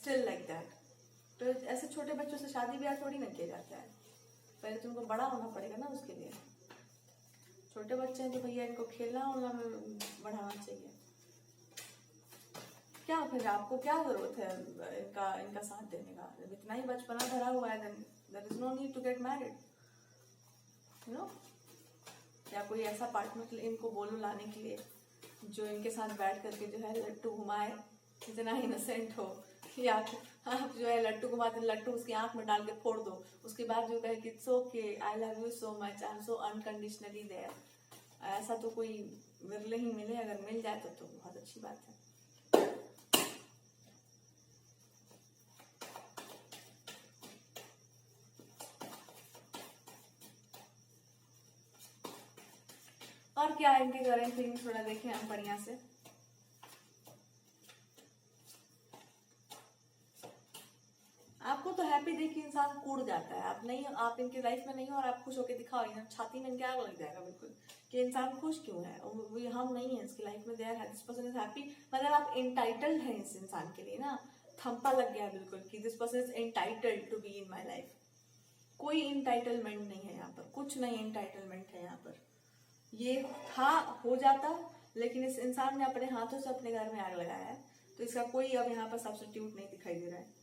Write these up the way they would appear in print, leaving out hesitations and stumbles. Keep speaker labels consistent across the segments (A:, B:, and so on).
A: Still like that. तो ऐसे छोटे बच्चों से शादी ब्याह थोड़ी ना किया जाता है, पहले तुमको बड़ा होना पड़ेगा ना उसके लिए। छोटे बच्चे हैं तो भैया इनको खेलना उलना में बढ़ाना चाहिए। क्या फिर आपको क्या जरूरत है इनका साथ देने का? जब इतना ही बचपना भरा हुआ है, then there is no need to get married, you know. या कोई ऐसा पार्टनर इनको बोलो लाने के लिए जो इनके साथ बैठ करके जो है लट्टू घुमाए, इतना इनोसेंट हो। या आप जो है लट्टू घुमाते लट्टू उसकी आंख में डाल के फोड़ दो, उसके बाद जो कहे कि it's okay, I love you so much, I am so unconditionally there. ऐसा तो कोई विरले ही मिले, अगर मिल जाए तो बहुत अच्छी बात है। और क्या इनके करेंट फीलिंग्स थोड़ा देखें हम बढ़िया से। आपको तो हैप्पी देख के इंसान कूद जाता है। आप नहीं, आप इनके लाइफ में नहीं हो और आप खुश होकर दिखाओ, छाती में इनके आग लग जाएगा बिल्कुल कि इंसान खुश क्यों है। हम नहीं है इसकी लाइफ में, देयर है, दिस पर्सन इज हैप्पी। मतलब आप इंटाइटल्ड हैं इस इंसान के लिए ना, थंपा लग गया बिल्कुल कि this person is entitled to be in my life. कोई इंटाइटलमेंट नहीं है यहाँ पर, कुछ नहीं इंटाइटलमेंट है यहाँ पर। ये था हो जाता, लेकिन इस इंसान ने अपने हाथों से अपने घर में आग लगाया है, तो इसका कोई अब यहाँ पर सब्स्टिट्यूट नहीं दिखाई दे रहा है।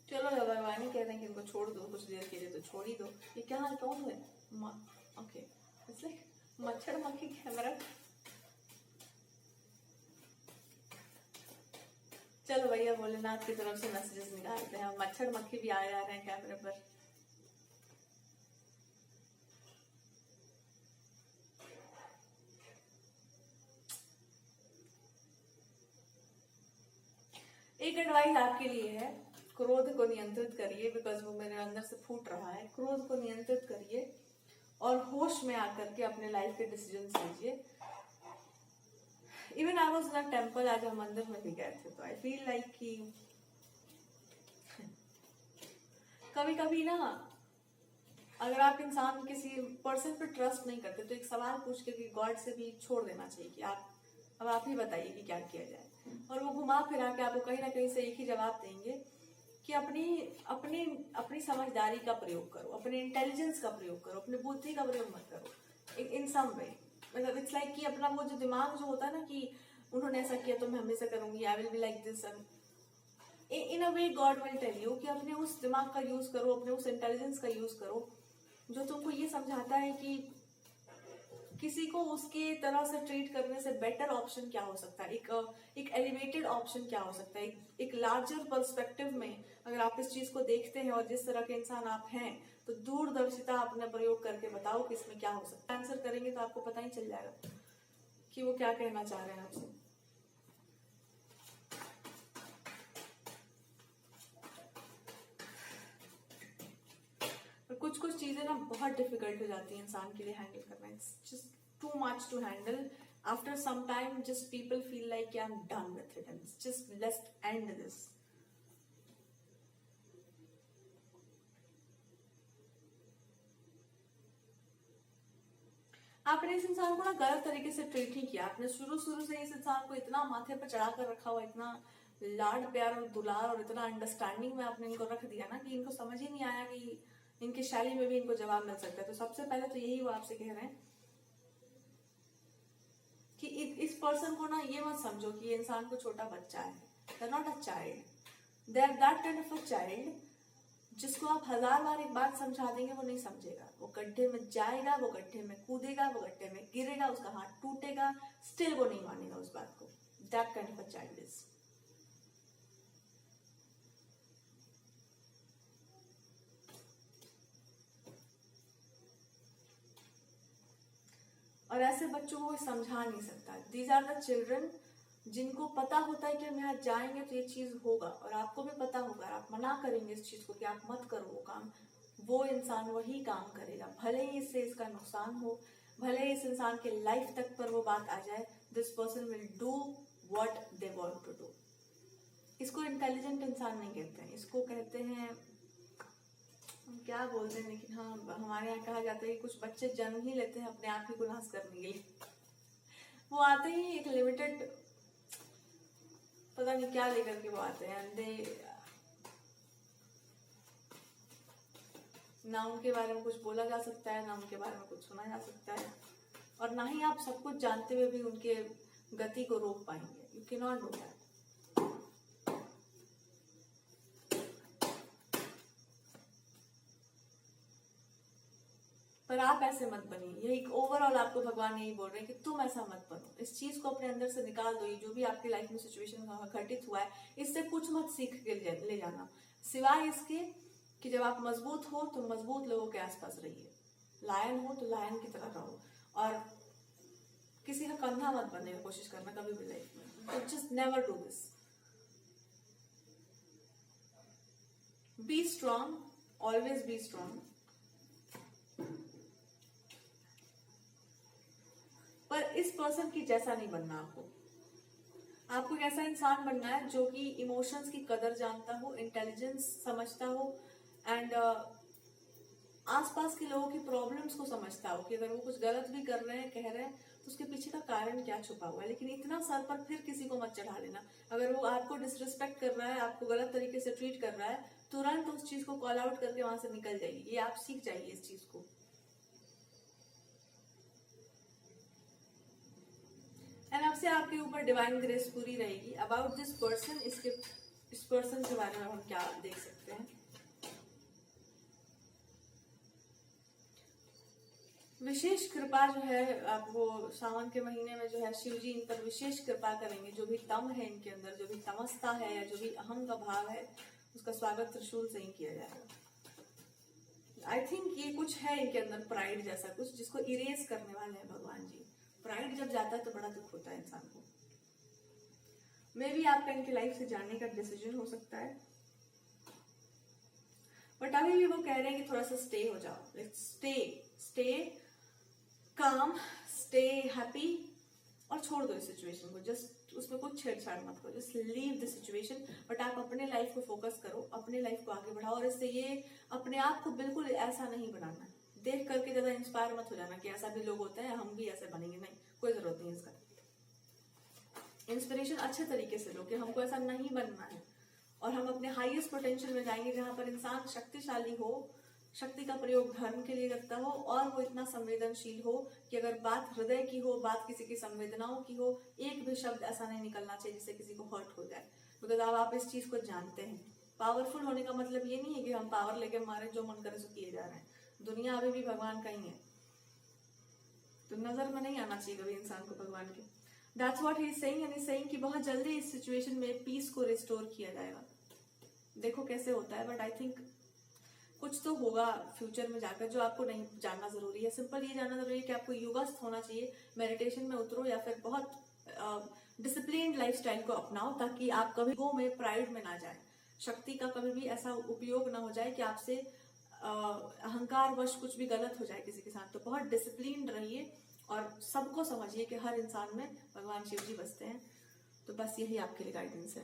A: चलो भगवान ही कहते हैं कि इनको छोड़ दो कुछ देर के लिए, तो छोड़ ही दो। ये क्या हाल कौन है? ओके, इट्स लाइक मच्छर मक्खी कैमरा। चलो भैया भोलेनाथ की तरफ से मैसेजेस निकालते हैं, मच्छर मक्खी भी आ जा रहे हैं कैमरे पर। एक एडवाइस आपके लिए है, क्रोध को नियंत्रित करिए, बिकॉज वो मेरे अंदर से फूट रहा है। क्रोध को नियंत्रित करिए और होश में आकर के अपने लाइफ के डिसीजन लीजिए। Even I was in a temple, आज हम मंदिर में भी गए थे, तो आई फील लाइक कि कभी कभी ना अगर आप इंसान किसी पर्सन पर ट्रस्ट नहीं करते तो एक सवाल पूछ के कि गॉड से भी छोड़ देना चाहिए कि अब आप ही बताइए कि क्या किया जाए। और वो घुमा फिरा के आपको कहीं ना कहीं से एक ही जवाब देंगे कि अपनी अपनी अपनी समझदारी का प्रयोग करो, अपने इंटेलिजेंस का प्रयोग करो, अपनी बुद्धि का प्रयोग मत करो इन सम वे। मतलब इट्स लाइक कि अपना वो जो दिमाग जो होता है ना कि उन्होंने ऐसा किया तो मैं हमेशा करूंगी, I will be like this, in a way God will tell you कि अपने उस दिमाग का यूज करो, अपने उस इंटेलिजेंस का यूज करो जो तुमको ये समझाता है कि किसी को उसके तरह से ट्रीट करने से बेटर ऑप्शन क्या हो सकता है, एक एलिवेटेड ऑप्शन क्या हो सकता है, एक लार्जर पर्सपेक्टिव में अगर आप इस चीज को देखते हैं और जिस तरह के इंसान आप हैं, तो दूरदर्शिता अपना प्रयोग करके बताओ कि इसमें क्या हो सकता है। आंसर करेंगे तो आपको पता ही चल जाएगा कि वो क्या कहना चाह रहे हैं आपसे। कुछ कुछ चीजें ना बहुत डिफिकल्ट हो जाती है इंसान के लिए हैंडल करना, it's just too much to handle. After some time just people feel like I am done with it and just let's end this. आपने इस इंसान को ना गलत तरीके से ट्रीट नहीं किया, आपने शुरू से इस इंसान को इतना माथे पर चढ़ा कर रखा हुआ, इतना लाड प्यार और दुलार और इतना अंडरस्टैंडिंग में आपने इनको रख दिया ना कि इनको समझ ही नहीं आया कि इनकी शैली में भी इनको जवाब मिल सकता है। तो सबसे पहले तो यही वो आपसे कह रहे हैं कि इस पर्सन को ना ये मत समझो कि ये इंसान को छोटा बच्चा है। They are not a child, they are that kind of a child जिसको आप 1000 बार एक बात समझा देंगे वो नहीं समझेगा। वो गड्ढे में जाएगा, वो गड्ढे में कूदेगा, वो गड्ढे में गिरेगा, उसका हाथ टूटेगा, स्टिल वो नहीं मानेगा उस बात को। That kind of a child is. और ऐसे बच्चों को समझा नहीं सकता। दीज आर द चिल्ड्रन जिनको पता होता है कि हम यहाँ जाएंगे तो ये चीज होगा, और आपको भी पता होगा, आप मना करेंगे इस चीज को कि आप मत करो वो काम, वो इंसान वही काम करेगा, भले ही इससे इसका नुकसान हो, भले ही इस इंसान के लाइफ तक पर वो बात आ जाए। This person will do what they want to do. इसको इंटेलिजेंट इंसान नहीं कहते हैं, इसको कहते हैं हम क्या बोलते हैं, लेकिन हाँ हमारे यहाँ कहा जाता है कि कुछ बच्चे जन्म ही लेते हैं अपने आप ही को नाश करने के लिए। वो आते ही एक लिमिटेड, पता नहीं क्या लेकर के वो आते हैं, ना उनके बारे में कुछ बोला जा सकता है, ना उनके बारे में कुछ सुना जा सकता है, और ना ही आप सब कुछ जानते हुए भी उनके गति को रोक पाएंगे। You can not do that. पर आप ऐसे मत बनिए, यही ओवरऑल आपको भगवान यही बोल रहे हैं कि तुम ऐसा मत बनो। इस चीज को अपने अंदर से निकाल दो। ये जो भी आपकी लाइफ में सिचुएशन घटित हुआ है, इससे कुछ मत सीख के ले जाना, सिवाय इसके कि जब आप मजबूत हो तो मजबूत लोगों के आसपास रहिए, लायन हो तो लायन की तरह रहो, और किसी का कंधा मत बनने की कोशिश करना कभी भी लाइफ में। Just never do this. B strong, always be strong. पर इस पर्सन की जैसा नहीं बनना आपको एक ऐसा इंसान बनना है जो कि इमोशंस की कदर जानता हो, इंटेलिजेंस समझता हो, एंड आसपास के लोगों की प्रॉब्लम्स को समझता हो कि अगर वो कुछ गलत भी कर रहे हैं, कह रहे हैं, तो उसके पीछे का कारण क्या छुपा हुआ है। लेकिन इतना सर पर फिर किसी को मत चढ़ा लेना। अगर वो आपको डिसरिस्पेक्ट कर रहा है, आपको गलत तरीके से ट्रीट कर रहा है, तुरंत उस चीज को कॉल आउट करके वहां से निकल जाइए। ये आप सीख जाइए इस चीज को। एंड अब से आपके ऊपर डिवाइन ग्रेस पूरी रहेगी। अबाउट दिस पर्सन, इस पर्सन के बारे में हम क्या देख सकते हैं। विशेष कृपा जो है, आप वो सावन के महीने में जो है शिव जी इन पर विशेष कृपा करेंगे। जो भी तम है इनके अंदर, जो भी तमस्ता है या जो भी अहम का भाव है, उसका स्वागत त्रिशूल से ही किया जाएगा। आई थिंक ये कुछ है इनके अंदर, प्राइड जैसा कुछ, जिसको इरेज करने वाले हैं भगवान जी। प्राइड जब जाता है तो बड़ा दुख होता है इंसान को। मे भी आपका इनकी लाइफ से जाने का डिसीजन हो सकता है, बट अभी भी वो कह रहे हैं कि थोड़ा सा स्टे हो जाओ। Let's stay calm, stay happy, और छोड़ दो इस सिचुएशन को। जस्ट उसमें कुछ छेड़छाड़ मत करो, just leave the situation. But आप अपने लाइफ को फोकस करो, अपने लाइफ को आगे बढ़ाओ, और इससे ये अपने आप को बिल्कुल ऐसा नहीं बनाना। देख करके ज्यादा इंस्पायर मत हो जाना कि ऐसा भी लोग होते हैं, हम भी ऐसे बनेंगे। नहीं, कोई जरूरत नहीं इसका। इंस्पिरेशन अच्छे तरीके से लो कि हमको ऐसा नहीं बनना है, और हम अपने हाईएस्ट पोटेंशियल में जाएंगे, जहां पर इंसान शक्तिशाली हो, शक्ति का प्रयोग धर्म के लिए करता हो, और वो इतना संवेदनशील हो कि अगर बात हृदय की हो, बात किसी की संवेदनाओं की हो, एक भी शब्द ऐसा नहीं निकलना चाहिए जिससे किसी को हर्ट हो जाए। बिकॉज अब आप इस चीज को जानते हैं। पावरफुल होने का मतलब ये नहीं है कि हम पावर लेके हमारे जो मन करे सो किए जा रहे हैं। दुनिया अभी भी भगवान का ही है, तो नजर में नहीं आना चाहिए कभी इंसान को भगवान के। That's what he is saying, and is saying कि बहुत जल्दी इस सिचुएशन में पीस को रिस्टोर किया जाएगा। देखो कैसे होता है, बट आई थिंक कुछ तो होगा फ्यूचर में जाकर जो आपको नहीं जानना जरूरी है। सिंपल ये जानना जरूरी है कि आपको योगास्थ होना चाहिए, मेडिटेशन में उतरो, या फिर बहुत डिसिप्लिन्ड लाइफस्टाइल को अपनाओ, ताकि आप कभी गो में, प्राइड में ना जाए। शक्ति का कभी भी ऐसा उपयोग ना हो जाए कि आपसे अहंकार वश कुछ भी गलत हो जाए किसी के साथ। तो बहुत डिसिप्लिन्ड रहिए, और सबको समझिए कि हर इंसान में भगवान शिव जी बसते हैं। तो बस यही आपके लिए गाइडेंस है।